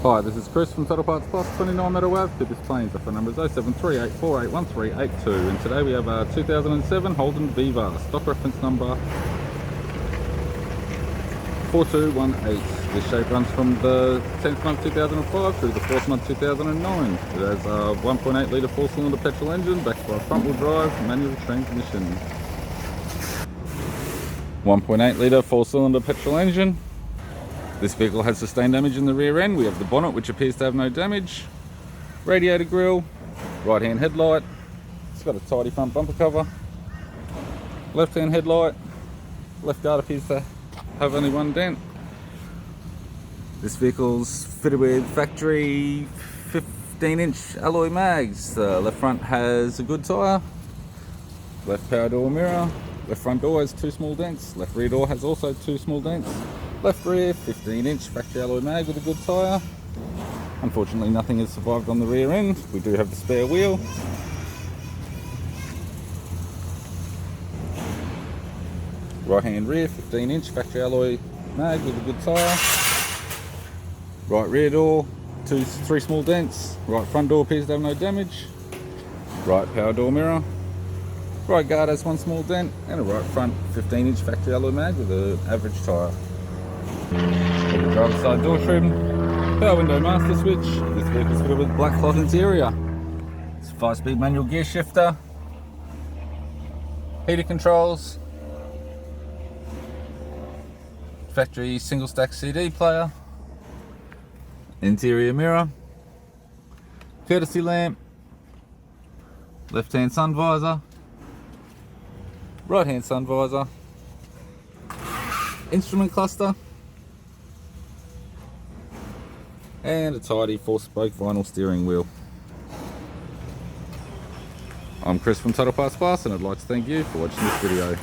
Hi, this is Chris from Total Parts Plus, 29 Meadow Ave, Bibbers Plains. Our phone number is 0738481382, and today we have a 2007 Holden Viva, stock reference number 4218. This shape runs from the 10th month 2005 through the 4th month 2009. It has a 1.8 litre 4-cylinder petrol engine backed by a front-wheel drive manual transmission. 1.8 litre 4-cylinder petrol engine. This vehicle has sustained damage in the rear end. We have the bonnet, which appears to have no damage, radiator grille, right hand headlight, it's got a tidy front bumper cover, left hand headlight, left guard appears to have only one dent. This vehicle's fitted with factory 15-inch alloy mags. The left front has a good tyre, left power door mirror, left front door has 2 small dents, left rear door has also 2 small dents. Left rear, 15-inch factory alloy mag with a good tyre. Unfortunately, nothing has survived on the rear end. We do have the spare wheel. Right hand rear, 15-inch factory alloy mag with a good tyre. Right rear door, 3 small dents. Right front door appears to have no damage. Right power door mirror. Right guard has 1 small dent, and a right front 15-inch factory alloy mag with an average tyre. The driver's side door trim, power window master switch. This vehicle is fitted with black cloth interior. It's a 5-speed manual gear shifter, heater controls, factory single stack CD player, interior mirror, courtesy lamp, left hand sun visor, right hand sun visor, instrument cluster, and a tidy 4-spoke vinyl steering wheel. I'm Chris from Total Parts Plus, and I'd like to thank you for watching this video.